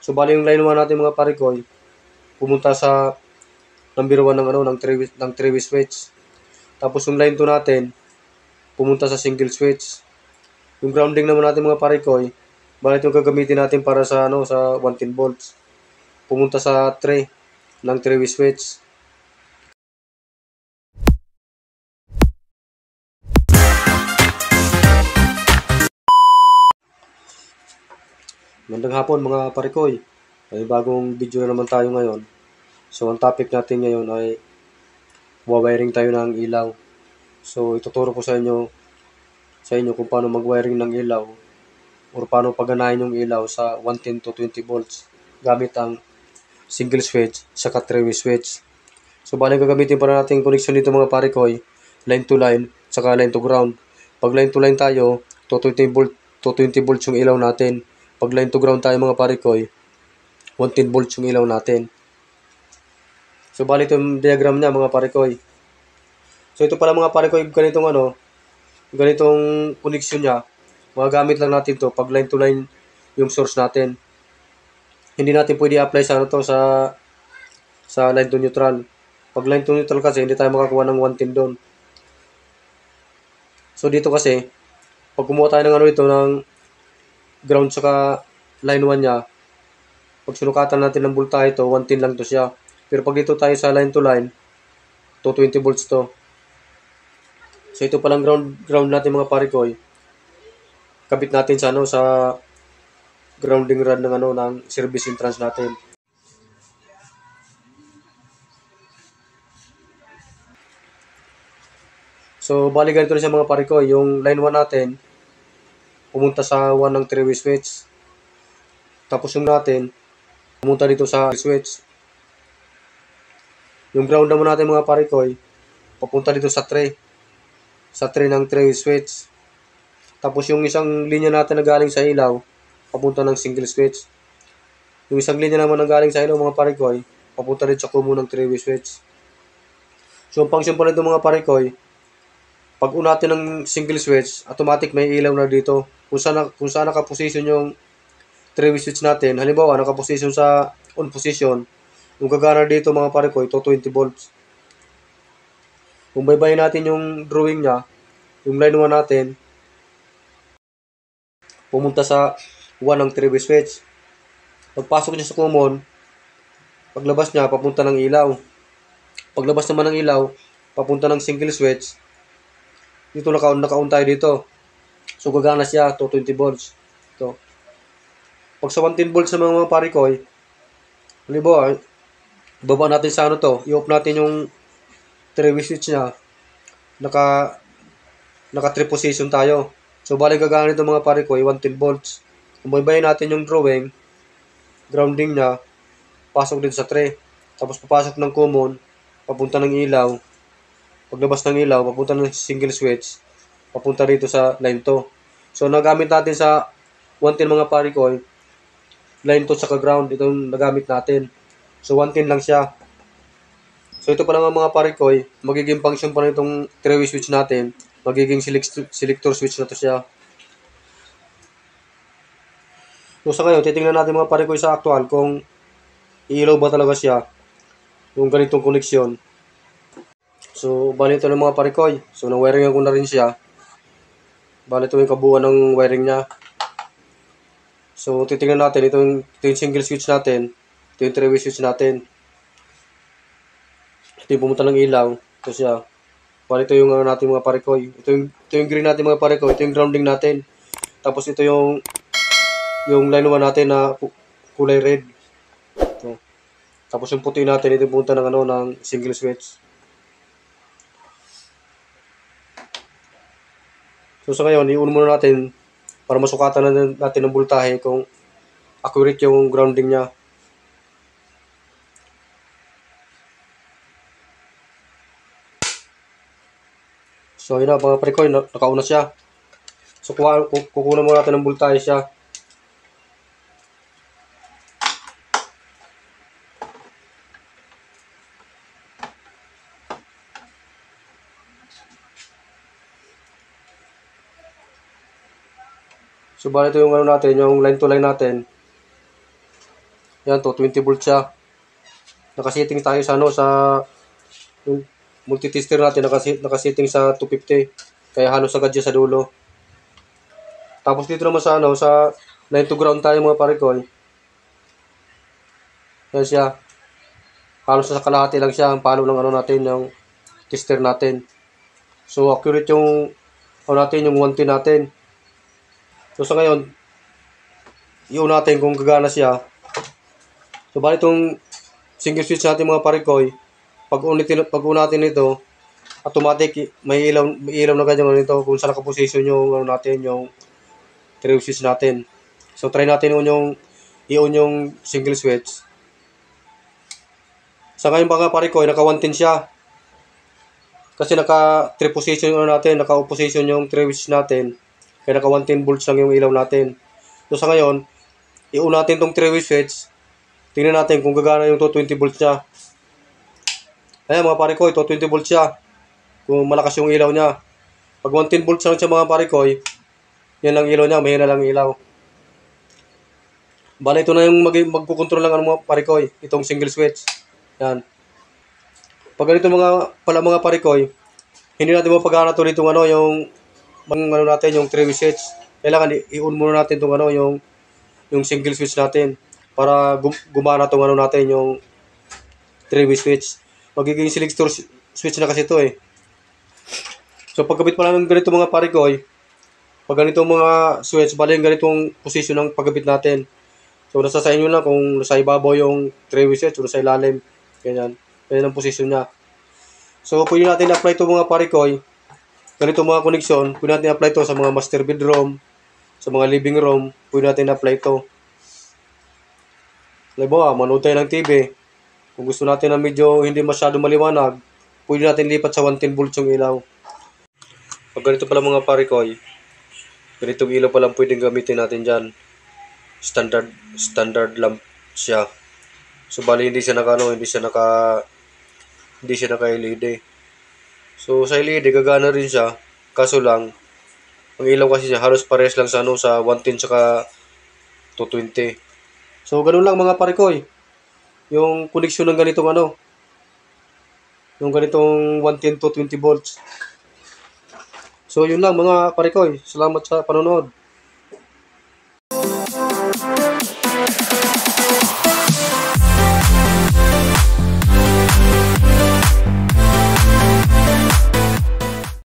So bali yung line 1 natin mga parikoy, pumunta sa number 1 ng ng 3-way switch. Tapos yung line 2 natin, pumunta sa single switch. Yung grounding naman natin mga parikoy, bali yung gagamitin natin para sa sa 110 volts. Pumunta sa 3 ng 3-way switch. Magandang hapon mga parikoy. May bagong video na naman tayo ngayon. So ang topic natin ngayon ay wiring tayo ng ilaw. So ituturo ko sa inyo kung paano mag-wiring ng ilaw or paano paganahin yung ilaw sa 110 to 20 volts gamit ang single switch sa 3-way switch. So bali gagamitin para natin connection dito mga parikoy, line to line saka line to ground. Pag line to line tayo, 220 volts yung ilaw natin. Pag line to ground tayo mga parikoy, 110 volts yung ilaw natin. So bali ito yung diagram niya mga parikoy. So ito pala mga parikoy, ganitong connection niya. Magagamit lang natin to pag line to line yung source natin. Hindi natin pwede apply sa line to neutral. Pag line to neutral kasi hindi tayo makakuha ng 110 doon. So dito kasi pag kumuha tayo ng ito ng ground saka line 1 niya, pag sinukatan natin ng voltahe ito, 110 lang to siya. Pero pag dito tayo sa line to line, 220 volts to. So ito palang ground natin mga parikoy. Kabit natin sa grounding rod ng service entrance natin. So bali ganito rin sa mga parikoy, yung line 1 natin pumunta sa 1 ng 3-way switch. Tapos yung natin pumunta dito sa switch. Yung ground naman natin mga parikoy, papunta dito sa 3 ng 3-way switch. Tapos yung isang linya natin na galing sa ilaw, papunta ng single switch. Yung isang linya naman na galing sa ilaw mga parikoy, papunta rin sa kumo ng 3-way switch. So ang function pa nito mga parikoy, pag unatin ng single switch, automatic may ilaw na dito. Kung saan nakaposition yung 3-way switch natin, halimbawa nakaposition sa on position, yung gagana dito mga parikoy, 220 volts. Kung baybayin natin yung drawing niya, yung line 1 natin, pumunta sa 1 ng 3-way switch. Pagpasok niya sa common, paglabas niya, papunta ng ilaw. Paglabas naman ng ilaw, papunta ng single switch. Dito naka-on tayo dito. So gagana siya, 220 volts. Ito. Pag sa 110 volts sa mga parikoy, halimbawa, baba natin sa i-off natin yung 3-way switch niya. Naka 3 position tayo. So bali gagana nito mga parikoy, 110 volts. Kung baybayin natin yung drawing, grounding niya, pasok dito sa 3. Tapos papasok ng common, papunta ng ilaw. Paglabas ng ilaw, papunta ng single switch, papunta dito sa line 2. So nagamit natin sa 110 mga parikoy, line 2 saka ground, ito yung nagamit natin. So 110 lang siya. So ito pa lang ang mga parikoy, magiging function pa nitong 3-way switch natin, magiging selector switch na to siya. So sa ngayon, titingnan natin mga parikoy sa actual kung iilaw ba talaga siya yung ganitong koneksyon. So bali ito ng mga parikoy. So na-wiringan ko na rin siya. Bali ito yung kabuuan ng wiring niya. So titingnan natin, ito yung single switch natin, ito yung 3-way switch natin. Ito yung pumunta ng ilaw, ito siya. Bali ito yung natin mga parikoy. Ito yung green natin mga parikoy, ito yung grounding natin. Tapos ito yung line 1 natin na kulay red. Ito. Tapos yung puti natin, ito yung pumunta ng single switch. So sa ngayon, i-on muna natin para masukatan natin ng voltahe kung accurate yung grounding niya. So yun na mga parikoy, nakauna siya. So kukunan muna natin ng voltahe siya. So bali ito yung natin, yung line to line natin. Yan, 220 volts siya. Nakasetting tayo sa yung multitester natin, nakasetting sa 250. Kaya halos agad siya sa dulo. Tapos dito naman sa line to ground tayo mga parikoy. Yan siya. Halos sa kalahati lang siya. Ang palo ng natin, yung tester natin. So, accurate yung natin, yung 110 natin. So, sa ngayon, i-on natin kung gagana siya. So, bali itong single switch natin mga parikoy, pag-on natin ito, automatic, may ilaw na ganyan nito kung saan nakaposisyon yung natin, yung tray switch natin. So, try natin i-on yung single switch. Sa ngayon mga parikoy, naka 110 siya. Kasi naka 3 position yung natin, naka position yung tray switch natin. Kaya naka 110 volts lang yung ilaw natin. So, sa ngayon, i-on natin tong tray switch. Tingnan natin kung gagana yung 220 volts niya. Ayan mga parikoy, 220 volts siya. Kung malakas yung ilaw niya. Pag 110 volts lang siya mga parikoy, yan lang ilaw niya, mahina lang ilaw. Bale, ito na yung magkukontrol lang mga parikoy, itong single switch. Yan. Pag ganito mga parikoy, hindi natin mapagana to dito yung natin, yung tray switch. Kailangan i-on muna natin itong yung single switch natin para gumana tong natin, yung three-way switch. Magiging selector switch na kasi ito eh. So pagkabit pa lang ng ganito mga parikoy, pag ganito mga switch, bali yung ganitong position ng pagkabit natin. So nasa sa inyo lang kung nasa ibabaw yung three-way switch o nasa ilalim. Ganyan. Ganyan ang position niya. So pwede natin apply ito mga parikoy. Ganito mga connection, pwede natin apply ito sa mga master bedroom, sa mga living room, pwede natin apply ito. Halimbawa, manood tayo ng TV. Kung gusto natin na medyo hindi masyado maliwanag, pwede natin lipat sa 110 volts yung ilaw. Pag ganito pala mga parikoy, ganitong ilaw pala pwedeng gamitin natin dyan. Standard lamp siya. So bali hindi siya naka LED. So sa LED gagana rin siya. Kaso lang, ang ilaw kasi siya halos parehas lang sa 110 saka 220. So ganun lang mga parikoy. Yung connection ng ganitong yung ganitong 110 to 20 volts. So yun lang mga parikoy. Salamat sa panonood.